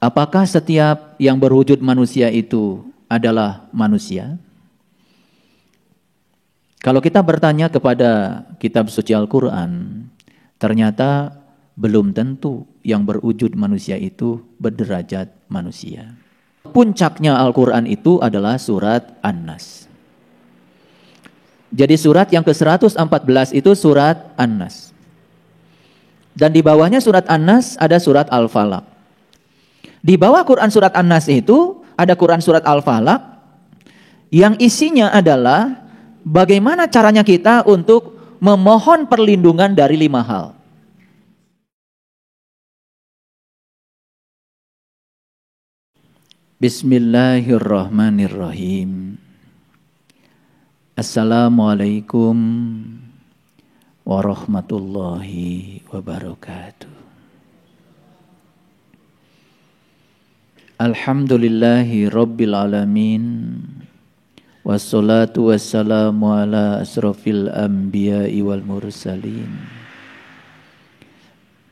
Apakah setiap yang berwujud manusia itu adalah manusia? Kalau kita bertanya kepada kitab suci Al-Quran, ternyata belum tentu yang berwujud manusia itu berderajat manusia. Puncaknya Al-Quran itu adalah surat An-Nas. Jadi surat yang ke-114 itu surat An-Nas. Dan di bawahnya surat An-Nas ada surat Al-Falaq. Di bawah Quran surat An-Nas itu ada Quran surat Al-Falaq yang isinya adalah bagaimana caranya kita untuk memohon perlindungan dari 5 hal. Bismillahirrahmanirrahim. Assalamualaikum warahmatullahi wabarakatuh. Alhamdulillahi rabbil alamin. Wassalatu wassalamu ala asrafil anbiya'i wal mursalin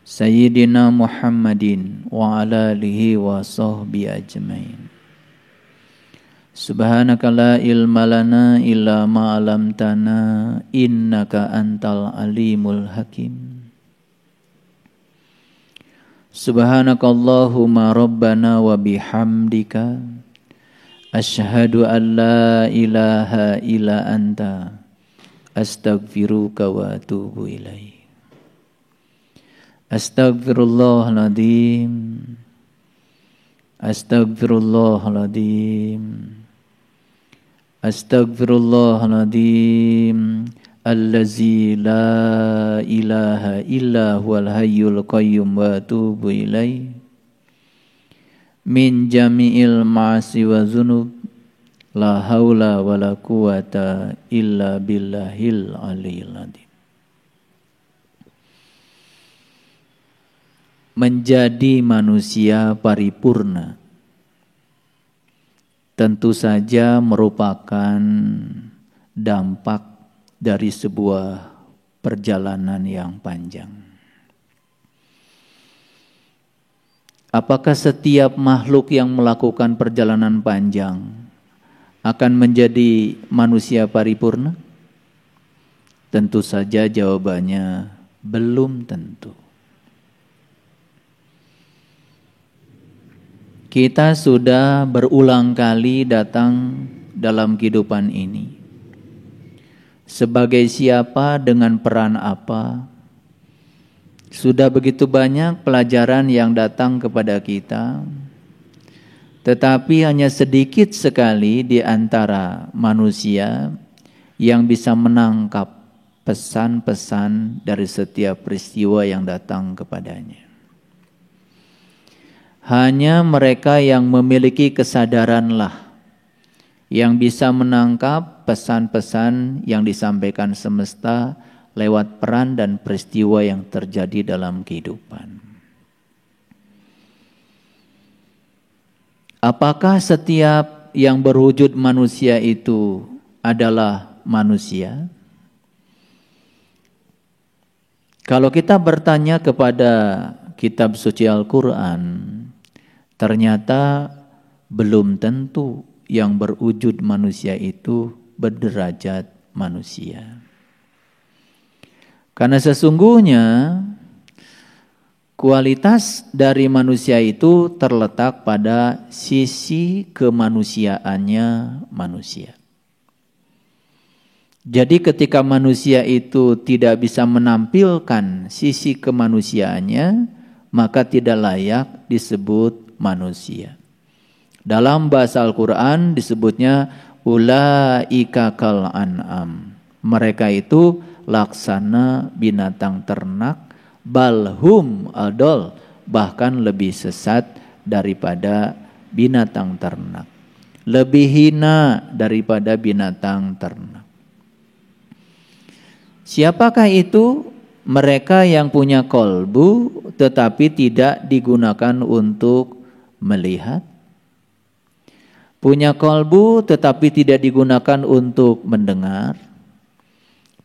Sayyidina Muhammadin wa ala alihi wa sahbihi ajmain. Subhanaka la ilma lana illa ma 'allamtana innaka antal alimul hakim. Subhanakallahumma rabbana wa bihamdika asyhadu an la ilaha illa anta astaghfiruka wa atubu ilaik. Astaghfirullahaladzim. Astaghfirullahaladzim. Astaghfirullahaladzim. Allazi la ilaha illa huwal hayyul qayyum wa atubu ilaih. Min jami'il ma'asi wa zunub. La haula wa la quwata illa billahil aliyil adzim. Menjadi manusia paripurna tentu saja merupakan dampak dari sebuah perjalanan yang panjang. Apakah setiap makhluk yang melakukan perjalanan panjang akan menjadi manusia paripurna? Tentu saja jawabannya belum tentu. Kita sudah berulang kali datang dalam kehidupan ini. Sebagai siapa, dengan peran apa? Sudah begitu banyak pelajaran yang datang kepada kita, tetapi hanya sedikit sekali di antara manusia yang bisa menangkap pesan-pesan dari setiap peristiwa yang datang kepadanya. Hanya mereka yang memiliki kesadaranlah yang bisa menangkap pesan-pesan yang disampaikan semesta lewat peran dan peristiwa yang terjadi dalam kehidupan. Apakah setiap yang berwujud manusia itu adalah manusia? Kalau kita bertanya kepada kitab suci Al-Quran, ternyata belum tentu yang berwujud manusia itu berderajat manusia. Karena sesungguhnya kualitas dari manusia itu terletak pada sisi kemanusiaannya manusia. Jadi ketika manusia itu tidak bisa menampilkan sisi kemanusiaannya, maka tidak layak disebut manusia. Dalam bahasa Al-Quran disebutnya ulaika kal an'am. Mereka itu laksana binatang ternak, balhum adol, bahkan lebih sesat daripada binatang ternak, lebih hina daripada binatang ternak. Siapakah itu? Mereka yang punya kolbu tetapi tidak digunakan untuk melihat, punya kolbu tetapi tidak digunakan untuk mendengar,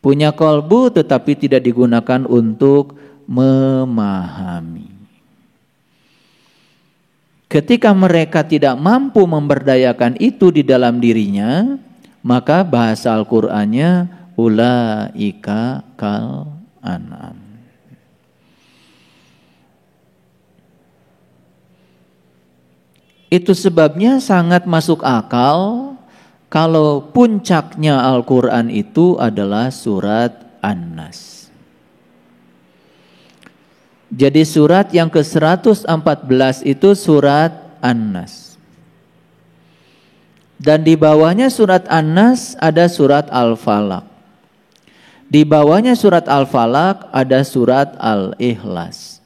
punya kolbu tetapi tidak digunakan untuk memahami. ketika mereka tidak mampu memberdayakan itu di dalam dirinya, maka bahasa Al-Qur'annya ulaika kal an'am. Itu sebabnya sangat masuk akal kalau puncaknya Al-Quran itu adalah surat An-Nas. Jadi surat yang ke-114 itu surat An-Nas. Dan di bawahnya surat An-Nas ada surat Al-Falaq. Di bawahnya surat Al-Falaq ada surat Al-Ikhlas.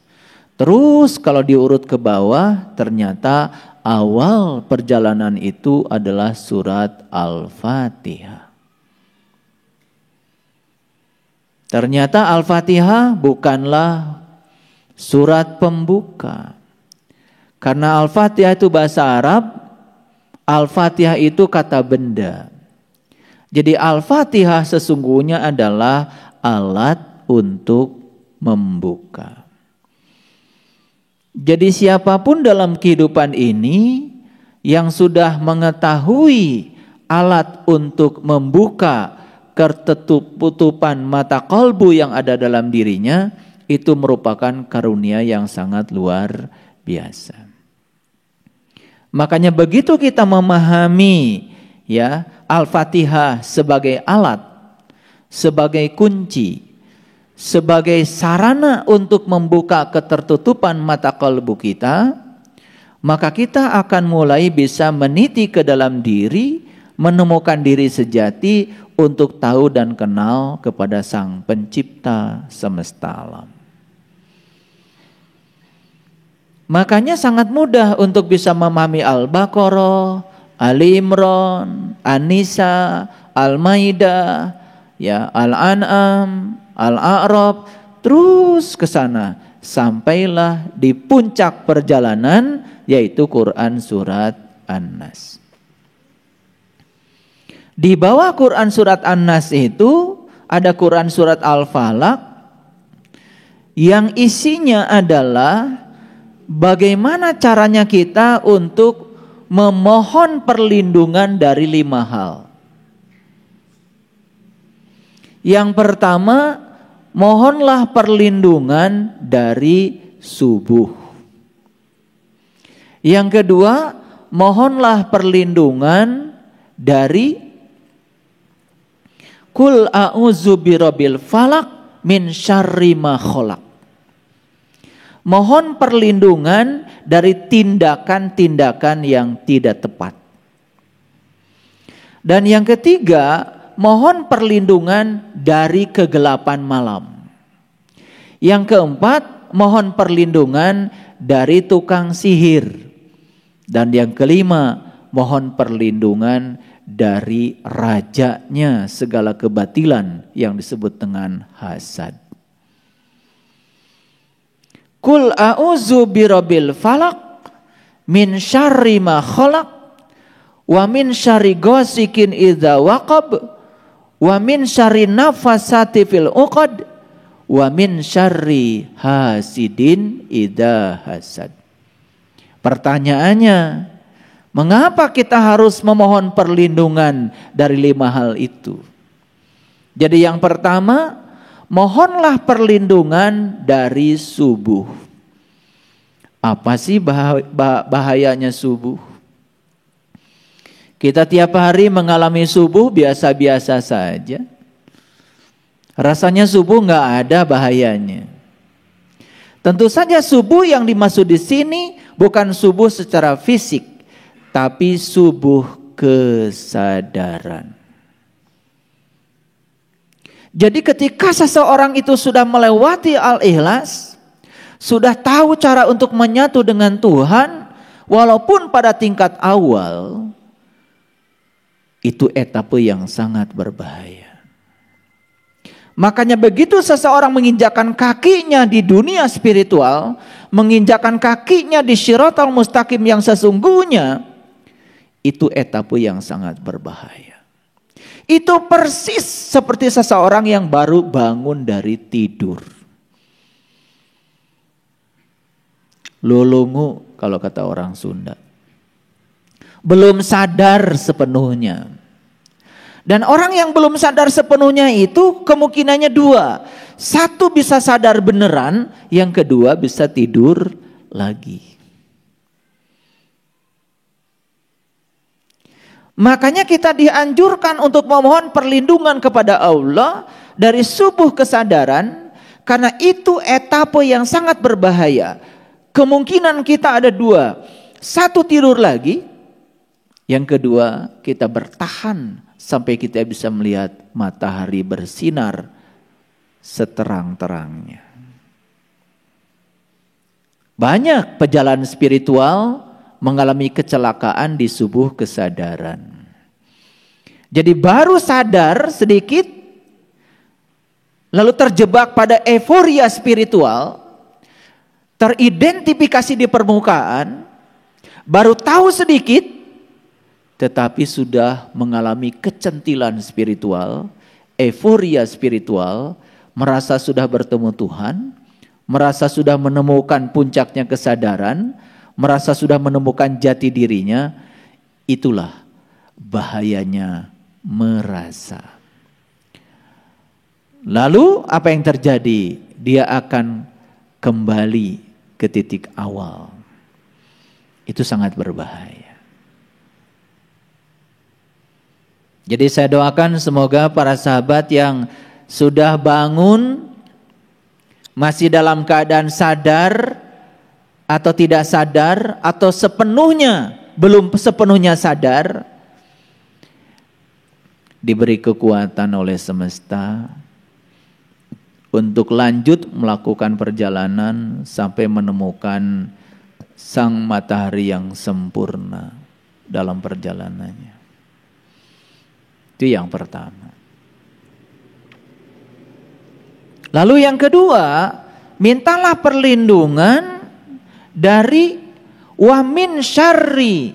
Terus kalau diurut ke bawah ternyata awal perjalanan itu adalah surat Al-Fatihah. Ternyata Al-Fatihah bukanlah surat pembuka. Karena Al-Fatihah itu bahasa Arab, Al-Fatihah itu kata benda. Jadi Al-Fatihah sesungguhnya adalah alat untuk membuka. Jadi siapapun dalam kehidupan ini yang sudah mengetahui alat untuk membuka ketertutupan mata kalbu yang ada dalam dirinya, itu merupakan karunia yang sangat luar biasa. Makanya begitu kita memahami ya Al-Fatihah sebagai alat, sebagai kunci, sebagai sarana untuk membuka ketertutupan mata kalbu kita, maka kita akan mulai bisa meniti ke dalam diri, menemukan diri sejati untuk tahu dan kenal kepada Sang Pencipta semesta alam. Makanya sangat mudah untuk bisa memahami Al-Baqarah, Ali Imran, An-Nisa, Al-Maidah, ya, Al-An'am, Al-A'raf, terus ke sana sampailah di puncak perjalanan yaitu Quran surat An-Nas. Di bawah Quran surat An-Nas itu ada Quran surat Al-Falaq yang isinya adalah bagaimana caranya kita untuk memohon perlindungan dari 5 hal. Yang pertama, mohonlah perlindungan dari subuh. Yang kedua, mohonlah perlindungan dari Qul a'udzu birabbil falaq min syarri ma khalaq. Mohon perlindungan dari tindakan-tindakan yang tidak tepat. Dan yang ketiga, mohon perlindungan dari kegelapan malam. Yang keempat, mohon perlindungan dari tukang sihir. Dan yang kelima, mohon perlindungan dari rajanya segala kebatilan yang disebut dengan hasad. Qul a'udzu birabbil falaq min syarri ma khalaq wa min syarri ghasikin idza waqab wa min syarri nafasati fil uqad wa min syarri hasidin idza hasad. Pertanyaannya, mengapa kita harus memohon perlindungan dari 5 hal itu? Jadi yang pertama, mohonlah perlindungan dari subuh. Apa sih bahayanya subuh? Kita tiap hari mengalami subuh biasa-biasa saja. Rasanya subuh nggak ada bahayanya. Tentu saja subuh yang dimaksud di sini bukan subuh secara fisik, tapi subuh kesadaran. Jadi ketika seseorang itu sudah melewati Al-Ikhlas, sudah tahu cara untuk menyatu dengan Tuhan, walaupun pada tingkat awal, itu etape yang sangat berbahaya. Makanya begitu seseorang menginjakkan kakinya di dunia spiritual, menginjakkan kakinya di Shiratal Mustaqim yang sesungguhnya, itu etape yang sangat berbahaya. Itu persis seperti seseorang yang baru bangun dari tidur. Lulungu kalau kata orang Sunda. Belum sadar sepenuhnya. Dan orang yang belum sadar sepenuhnya itu kemungkinannya dua. Satu bisa sadar beneran, yang kedua bisa tidur lagi. Makanya kita dianjurkan untuk memohon perlindungan kepada Allah dari subuh kesadaran, karena itu etape yang sangat berbahaya. Kemungkinan kita ada dua. Satu, tidur lagi. Yang kedua, kita bertahan sampai kita bisa melihat matahari bersinar seterang-terangnya. Banyak pejalan spiritual mengalami kecelakaan di subuh kesadaran. Jadi baru sadar sedikit, lalu terjebak pada euforia spiritual, teridentifikasi di permukaan, baru tahu sedikit, tetapi sudah mengalami kecentilan spiritual, euforia spiritual, merasa sudah bertemu Tuhan, merasa sudah menemukan puncaknya kesadaran, merasa sudah menemukan jati dirinya. Itulah bahayanya merasa. Lalu apa yang terjadi? Dia akan kembali ke titik awal. Itu sangat berbahaya. Jadi saya doakan semoga para sahabat yang sudah bangun, masih dalam keadaan sadar atau tidak sadar, atau belum sepenuhnya sadar, diberi kekuatan oleh semesta untuk lanjut melakukan perjalanan sampai menemukan sang matahari yang sempurna dalam perjalanannya. Itu yang pertama. Lalu yang kedua, mintalah perlindungan dari wa min syarri,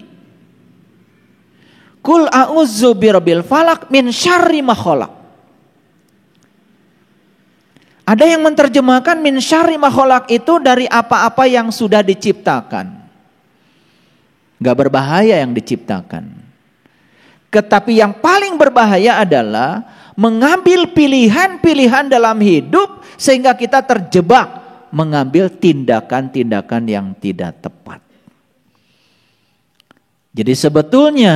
kul a'udzu birabbil falaq min syarri ma khalaq. Ada yang menerjemahkan min syarri ma khalaq itu dari apa-apa yang sudah diciptakan. Gak berbahaya yang diciptakan. Tetapi yang paling berbahaya adalah mengambil pilihan-pilihan dalam hidup sehingga kita terjebak mengambil tindakan-tindakan yang tidak tepat. Jadi sebetulnya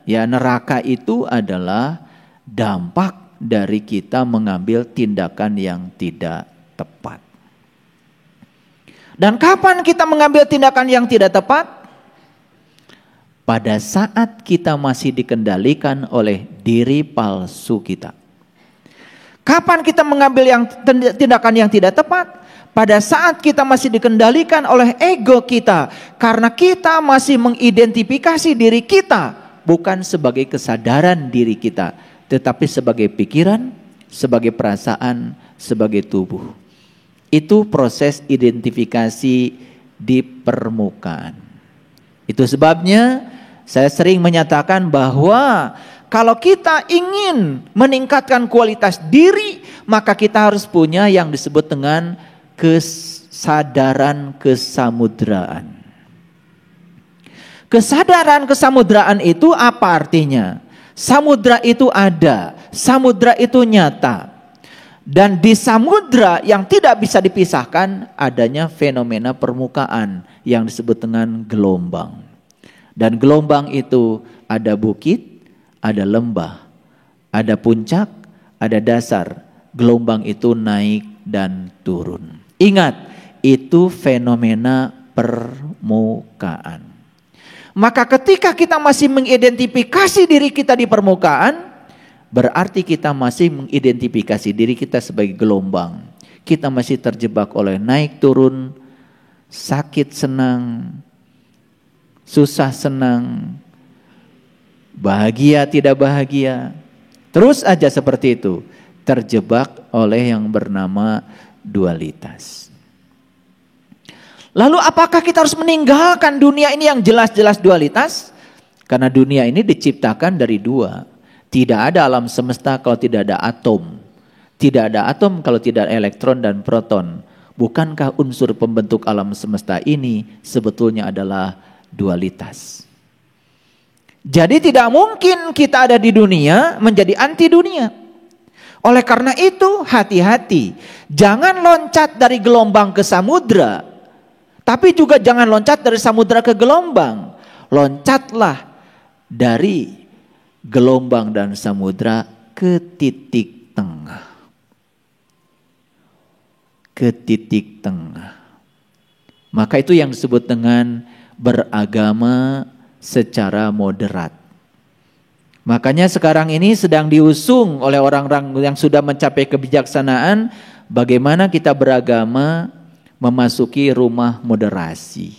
ya neraka itu adalah dampak dari kita mengambil tindakan yang tidak tepat. Dan kapan kita mengambil tindakan yang tidak tepat? Pada saat kita masih dikendalikan oleh diri palsu kita. Kapan kita mengambil tindakan yang tidak tepat? Pada saat kita masih dikendalikan oleh ego kita, karena kita masih mengidentifikasi diri kita bukan sebagai kesadaran diri kita, tetapi sebagai pikiran, sebagai perasaan, sebagai tubuh. Itu proses identifikasi di permukaan. Itu sebabnya saya sering menyatakan bahwa kalau kita ingin meningkatkan kualitas diri, maka kita harus punya yang disebut dengan kesadaran kesamudraan. Kesadaran kesamudraan itu apa artinya? Samudra itu ada, samudra itu nyata. Dan di samudra yang tidak bisa dipisahkan adanya fenomena permukaan yang disebut dengan gelombang. Dan gelombang itu ada bukit, ada lembah, ada puncak, ada dasar. Gelombang itu naik dan turun. Ingat, itu fenomena permukaan. Maka ketika kita masih mengidentifikasi diri kita di permukaan, berarti kita masih mengidentifikasi diri kita sebagai gelombang. Kita masih terjebak oleh naik turun, sakit senang, susah senang, bahagia tidak bahagia. Terus aja seperti itu, terjebak oleh yang bernama dualitas. Lalu apakah kita harus meninggalkan dunia ini yang jelas-jelas dualitas? Karena dunia ini diciptakan dari dua. Tidak ada alam semesta kalau tidak ada atom. Tidak ada atom kalau tidak ada elektron dan proton. bukankah unsur pembentuk alam semesta ini sebetulnya adalah dualitas? Jadi tidak mungkin kita ada di dunia menjadi anti dunia. Oleh karena itu hati-hati, jangan loncat dari gelombang ke samudra, tapi juga jangan loncat dari samudra ke gelombang. Loncatlah dari gelombang dan samudra ke titik tengah. Ke titik tengah. Maka itu yang disebut dengan beragama secara moderat. Makanya sekarang ini sedang diusung oleh orang-orang yang sudah mencapai kebijaksanaan, bagaimana kita beragama memasuki rumah moderasi.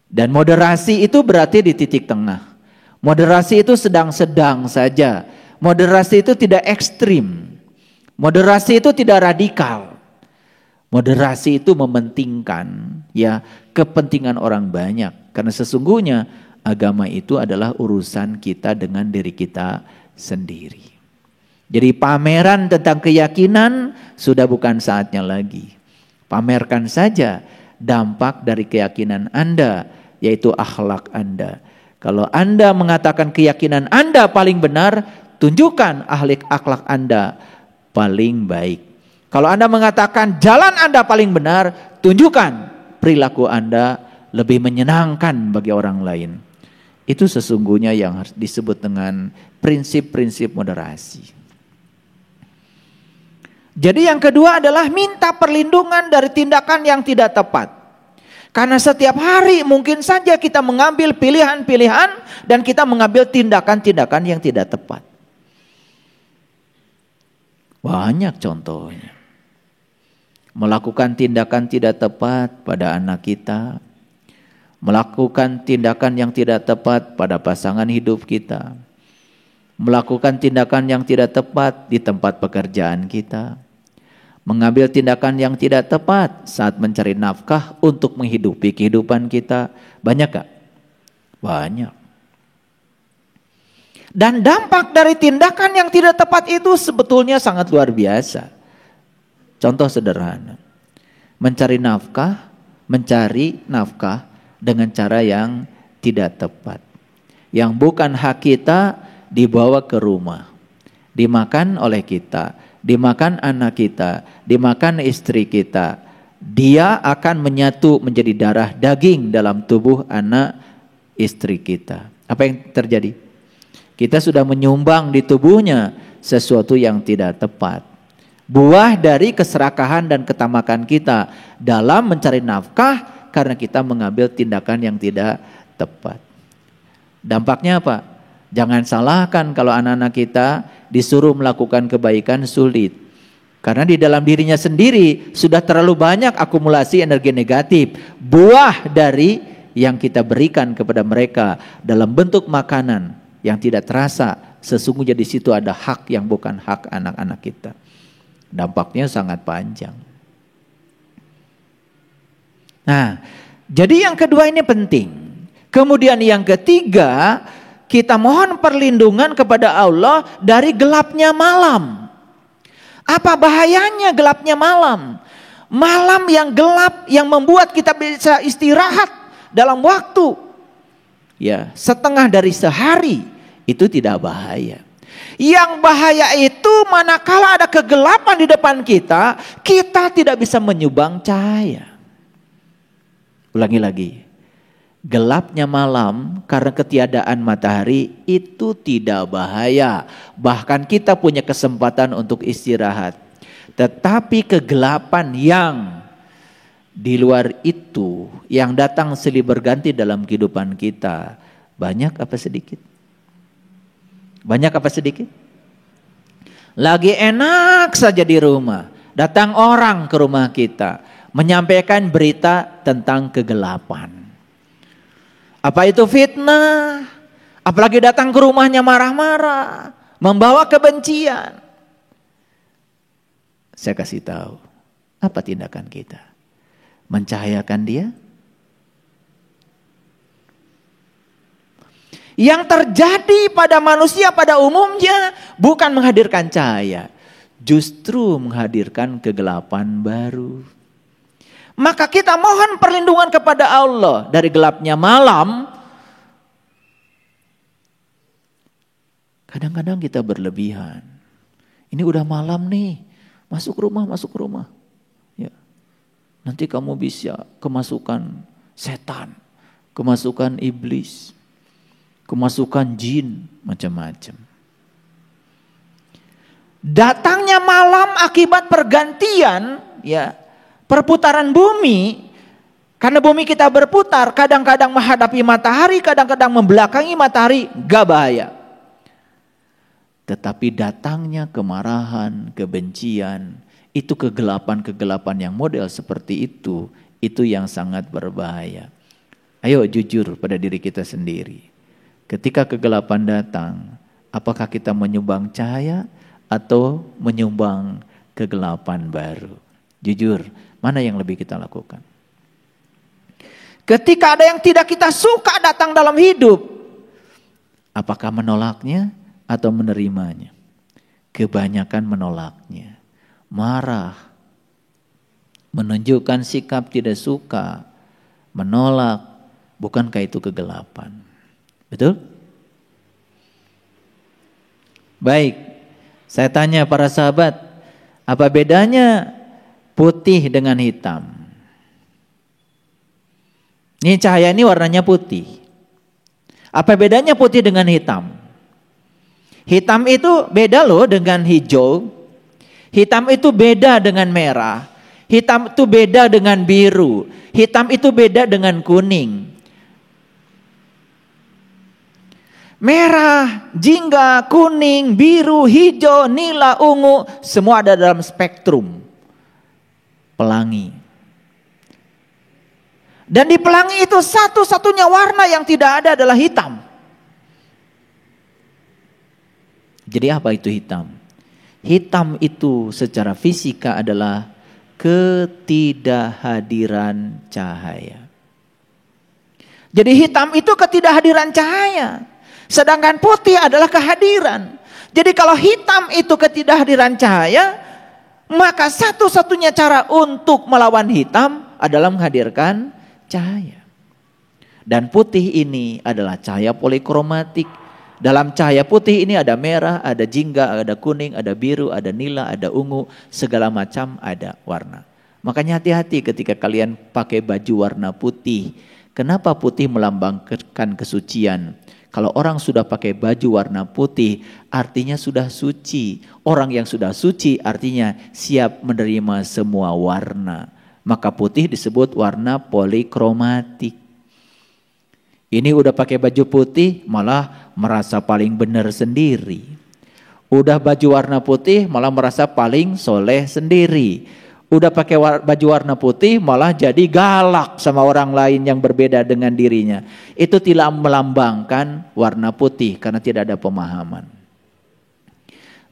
Dan moderasi itu berarti di titik tengah. Moderasi itu sedang-sedang saja. Moderasi itu tidak ekstrim. Moderasi itu tidak radikal. Moderasi itu mementingkan ya kepentingan orang banyak. Karena sesungguhnya agama itu adalah urusan kita dengan diri kita sendiri. Jadi pameran tentang keyakinan sudah bukan saatnya lagi. Pamerkan saja dampak dari keyakinan Anda, yaitu akhlak Anda. Kalau Anda mengatakan keyakinan Anda paling benar, tunjukkan akhlak Anda paling baik. Kalau Anda mengatakan jalan Anda paling benar, tunjukkan perilaku Anda lebih menyenangkan bagi orang lain. Itu sesungguhnya yang harus disebut dengan prinsip-prinsip moderasi. Jadi yang kedua adalah minta perlindungan dari tindakan yang tidak tepat. Karena setiap hari mungkin saja kita mengambil pilihan-pilihan dan kita mengambil tindakan-tindakan yang tidak tepat. Banyak contohnya. Melakukan tindakan tidak tepat pada anak kita. Melakukan tindakan yang tidak tepat pada pasangan hidup kita. Melakukan tindakan yang tidak tepat di tempat pekerjaan kita. Mengambil tindakan yang tidak tepat saat mencari nafkah untuk menghidupi kehidupan kita. Banyak gak? Banyak. Dan dampak dari tindakan yang tidak tepat itu sebetulnya sangat luar biasa. Contoh sederhana. Mencari nafkah dengan cara yang tidak tepat. Yang bukan hak kita dibawa ke rumah. Dimakan oleh kita. Dimakan anak kita, dimakan istri kita. Dia akan menyatu menjadi darah daging dalam tubuh anak istri kita. Apa yang terjadi? Kita sudah menyumbang di tubuhnya sesuatu yang tidak tepat. Buah dari keserakahan dan ketamakan kita dalam mencari nafkah karena kita mengambil tindakan yang tidak tepat. Dampaknya apa? Jangan salahkan kalau anak-anak kita disuruh melakukan kebaikan sulit. Karena di dalam dirinya sendiri sudah terlalu banyak akumulasi energi negatif. Buah dari yang kita berikan kepada mereka dalam bentuk makanan yang tidak terasa. Sesungguhnya di situ ada hak yang bukan hak anak-anak kita. Dampaknya sangat panjang. Nah, jadi yang kedua ini penting. Kemudian yang ketiga, kita mohon perlindungan kepada Allah dari gelapnya malam. Apa bahayanya gelapnya malam? Malam yang gelap yang membuat kita bisa istirahat dalam waktu ya setengah dari sehari, itu tidak bahaya. Yang bahaya itu manakala ada kegelapan di depan kita, kita tidak bisa menyumbang cahaya. Ulangi lagi. Gelapnya malam karena ketiadaan matahari itu tidak bahaya. Bahkan kita punya kesempatan untuk istirahat. Tetapi kegelapan yang di luar itu, yang datang silih berganti dalam kehidupan kita, banyak apa sedikit? Banyak apa sedikit? Lagi enak saja di rumah, datang orang ke rumah kita, menyampaikan berita tentang kegelapan. Apa itu fitnah? Apalagi datang ke rumahnya marah-marah, membawa kebencian. Saya kasih tahu, apa tindakan kita? Mencahayakan dia? Yang terjadi pada manusia pada umumnya bukan menghadirkan cahaya. justru menghadirkan kegelapan baru. Maka kita mohon perlindungan kepada Allah dari gelapnya malam. Kadang-kadang kita berlebihan. Ini udah malam nih, masuk rumah. Ya. Nanti kamu bisa kemasukan setan, kemasukan iblis, kemasukan jin, macam-macam. Datangnya malam akibat pergantian, ya, perputaran bumi, karena bumi kita berputar, kadang-kadang menghadapi matahari, kadang-kadang membelakangi matahari, gak bahaya. Tetapi datangnya kemarahan, kebencian, itu kegelapan-kegelapan yang model seperti itu yang sangat berbahaya. Ayo jujur pada diri kita sendiri. Ketika kegelapan datang, apakah kita menyumbang cahaya atau menyumbang kegelapan baru? Jujur, mana yang lebih kita lakukan? Ketika ada yang tidak kita suka datang dalam hidup, apakah menolaknya atau menerimanya? Kebanyakan menolaknya. Marah, menunjukkan sikap tidak suka, menolak. Bukankah itu kegelapan? Betul? Baik, saya tanya para sahabat, apa bedanya putih dengan hitam? Ini cahaya ini warnanya putih. Apa bedanya putih dengan hitam? Hitam itu beda loh dengan hijau. Hitam itu beda dengan merah. Hitam itu beda dengan biru. Hitam itu beda dengan kuning. Merah, jingga, kuning, biru, hijau, nila, ungu, semua ada dalam spektrum pelangi. Dan di pelangi itu satu-satunya warna yang tidak ada adalah hitam. Jadi apa itu hitam? Hitam itu secara fisika adalah ketidakhadiran cahaya. Jadi hitam itu ketidakhadiran cahaya. Sedangkan putih adalah kehadiran. Jadi kalau hitam itu ketidakhadiran cahaya, maka satu-satunya cara untuk melawan hitam adalah menghadirkan cahaya. Dan putih ini adalah cahaya polikromatik. Dalam cahaya putih ini ada merah, ada jingga, ada kuning, ada biru, ada nila, ada ungu, segala macam ada warna. Makanya hati-hati ketika kalian pakai baju warna putih. Kenapa putih melambangkan kesucian? Kalau orang sudah pakai baju warna putih, artinya sudah suci. Orang yang sudah suci artinya siap menerima semua warna. Maka putih disebut warna polikromatik. Ini udah pakai baju putih malah merasa paling benar sendiri. Udah baju warna putih malah merasa paling soleh sendiri. Udah pakai baju warna putih malah jadi galak sama orang lain yang berbeda dengan dirinya. Itu tidak melambangkan warna putih karena tidak ada pemahaman.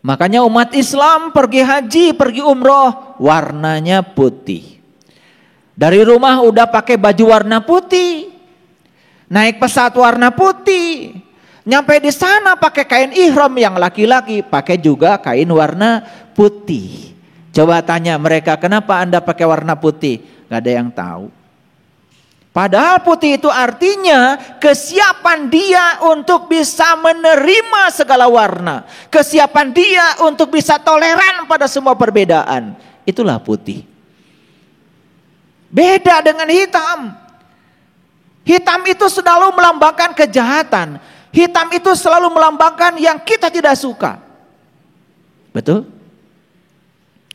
Makanya umat Islam pergi haji, pergi umroh, warnanya putih. Dari rumah udah pakai baju warna putih. Naik pesawat warna putih. Nyampe di sana pakai kain ihram, yang laki-laki pakai juga kain warna putih. Coba tanya mereka, kenapa Anda pakai warna putih? Gak ada yang tahu. Padahal putih itu artinya kesiapan dia untuk bisa menerima segala warna. Kesiapan dia untuk bisa toleran pada semua perbedaan. Itulah putih. Beda dengan hitam. Hitam itu selalu melambangkan kejahatan. Hitam itu selalu melambangkan yang kita tidak suka. Betul?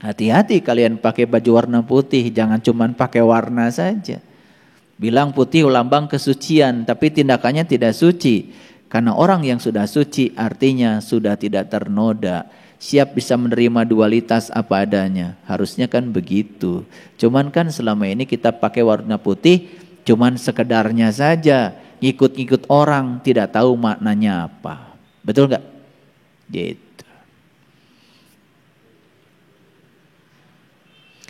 Hati-hati kalian pakai baju warna putih. Jangan cuma pakai warna saja. Bilang putih lambang kesucian, tapi tindakannya tidak suci. Karena orang yang sudah suci artinya sudah tidak ternoda. Siap bisa menerima dualitas apa adanya. Harusnya kan begitu. Cuman kan selama ini kita pakai warna putih cuman sekedarnya saja. Ngikut-ngikut orang, tidak tahu maknanya apa. Betul gak? Gitu.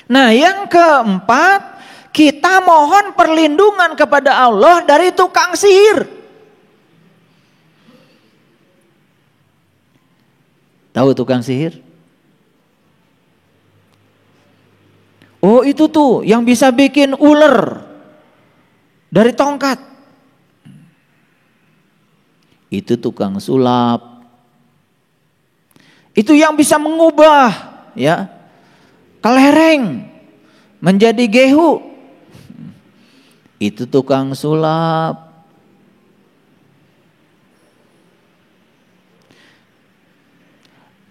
Nah yang keempat, kita mohon perlindungan kepada Allah dari tukang sihir. Tahu tukang sihir? Oh itu tuh yang bisa bikin ular dari tongkat. Itu tukang sulap. Itu yang bisa mengubah ya kelereng menjadi gehu. Itu tukang sulap.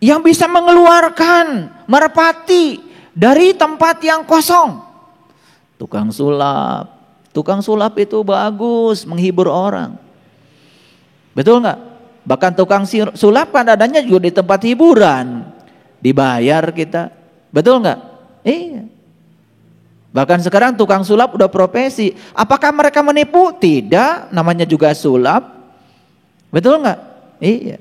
Yang bisa mengeluarkan merpati dari tempat yang kosong. Tukang sulap. Tukang sulap itu bagus menghibur orang. Betul nggak? Bahkan tukang sulap kan adanya juga di tempat hiburan. Dibayar kita. Betul nggak? Iya. Bahkan sekarang tukang sulap udah profesi. Apakah mereka menipu? Tidak. Namanya juga sulap. Betul nggak? Iya.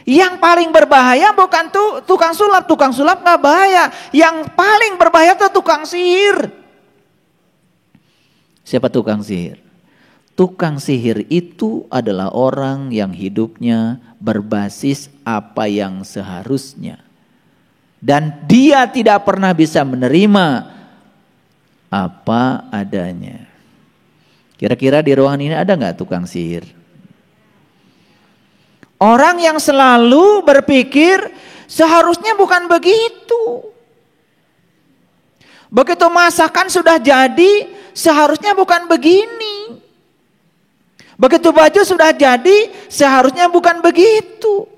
Yang paling berbahaya bukan tukang sulap. Tukang sulap nggak bahaya. Yang paling berbahaya itu tukang sihir. Siapa tukang sihir? Tukang sihir itu adalah orang yang hidupnya berbasis apa yang seharusnya. Dan dia tidak pernah bisa menerima apa adanya. Kira-kira di ruangan ini ada nggak tukang sihir? Orang yang selalu berpikir seharusnya bukan begitu. Begitu masakan sudah jadi, seharusnya bukan begini. Begitu baju sudah jadi, seharusnya bukan begitu.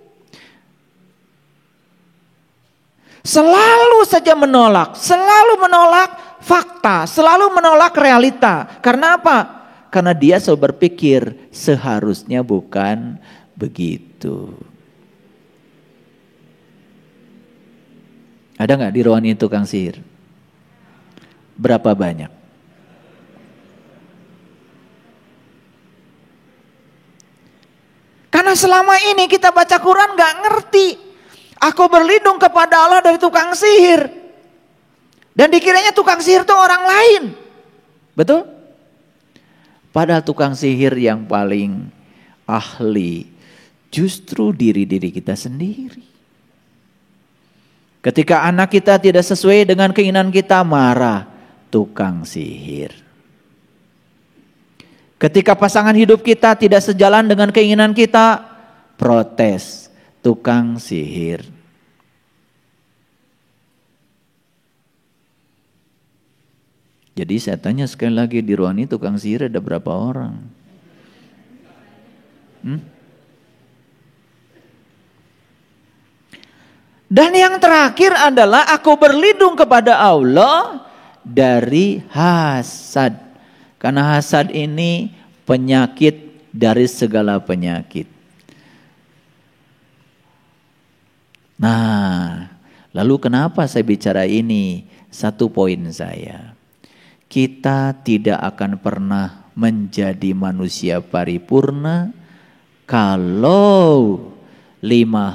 Selalu saja menolak, selalu menolak fakta, selalu menolak realita. Karena apa? Karena dia selalu berpikir seharusnya bukan begitu. Ada nggak di ruangan ini tukang sihir? Berapa banyak? Karena selama ini kita baca Quran nggak ngerti. Aku berlindung kepada Allah dari tukang sihir. Dan dikiranya tukang sihir itu orang lain. Betul? Padahal tukang sihir yang paling ahli justru diri-diri kita sendiri. Ketika anak kita tidak sesuai dengan keinginan kita, marah, tukang sihir. Ketika pasangan hidup kita tidak sejalan dengan keinginan kita, protes, tukang sihir. Jadi saya tanya sekali lagi, di ruang ini tukang sihir ada berapa orang? Dan yang terakhir adalah aku berlindung kepada Allah dari hasad. Karena hasad ini penyakit dari segala penyakit. Nah, lalu kenapa saya bicara ini? Satu poin saya. Kita tidak akan pernah menjadi manusia paripurna kalau 5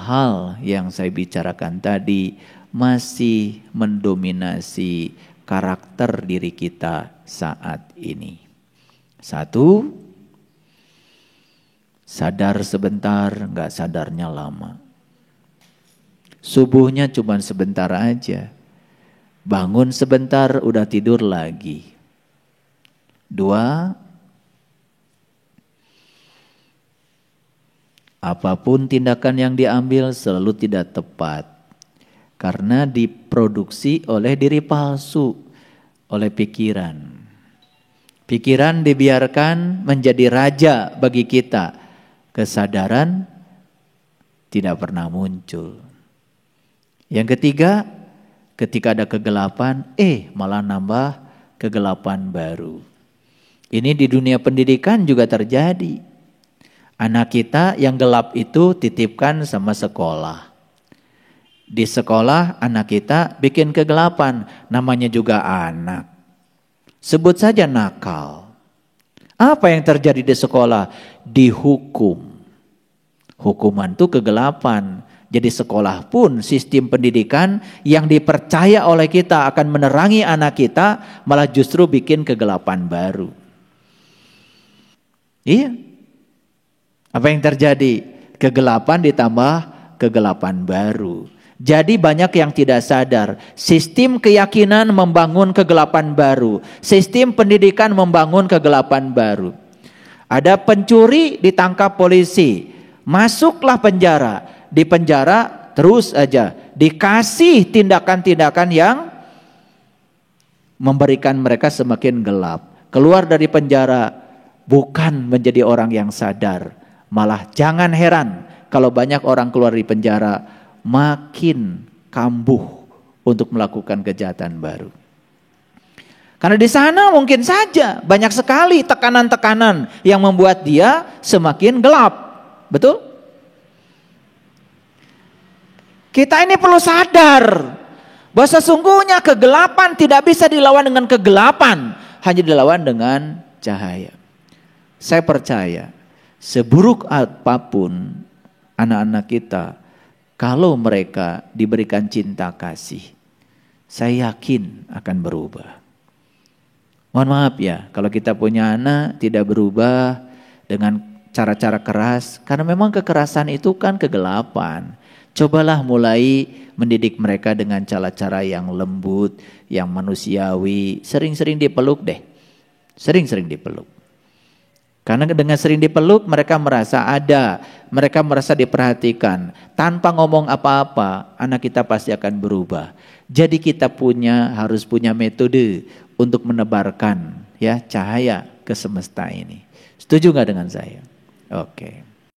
hal yang saya bicarakan tadi masih mendominasi karakter diri kita saat ini. 1, sadar sebentar, gak sadarnya lama. Subuhnya cuma sebentar aja. Bangun sebentar udah tidur lagi. 2, apapun tindakan yang diambil selalu tidak tepat. Karena diproduksi oleh diri palsu, oleh pikiran. Pikiran dibiarkan menjadi raja bagi kita. Kesadaran tidak pernah muncul. Yang ketiga, ketika ada kegelapan, malah nambah kegelapan baru. Ini di dunia pendidikan juga terjadi. Anak kita yang gelap itu titipkan sama sekolah. Di sekolah anak kita bikin kegelapan, namanya juga anak. Sebut saja nakal. Apa yang terjadi di sekolah? Dihukum. Hukuman itu kegelapan. Jadi sekolah pun sistem pendidikan yang dipercaya oleh kita akan menerangi anak kita malah justru bikin kegelapan baru. Iya. Apa yang terjadi? Kegelapan ditambah kegelapan baru. Jadi banyak yang tidak sadar. Sistem keyakinan membangun kegelapan baru. Sistem pendidikan membangun kegelapan baru. Ada pencuri ditangkap polisi. Masuklah penjara. Di penjara terus aja. Dikasih tindakan-tindakan yang memberikan mereka semakin gelap. Keluar dari penjara bukan menjadi orang yang sadar. Malah jangan heran kalau banyak orang keluar dari penjara makin kambuh untuk melakukan kejahatan baru. Karena di sana mungkin saja banyak sekali tekanan-tekanan yang membuat dia semakin gelap. Betul? Kita ini perlu sadar bahwa sesungguhnya kegelapan tidak bisa dilawan dengan kegelapan, hanya dilawan dengan cahaya. Saya percaya seburuk apapun anak-anak kita, kalau mereka diberikan cinta kasih, saya yakin akan berubah. Mohon maaf ya, kalau kita punya anak tidak berubah dengan cara-cara keras, karena memang kekerasan itu kan kegelapan. Cobalah mulai mendidik mereka dengan cara-cara yang lembut, yang manusiawi. Sering-sering dipeluk deh, sering-sering dipeluk. Karena dengan sering dipeluk mereka merasa ada, mereka merasa diperhatikan. Tanpa ngomong apa-apa, anak kita pasti akan berubah. Jadi kita harus punya metode untuk menebarkan ya cahaya ke semesta ini. Setuju nggak dengan saya? Oke.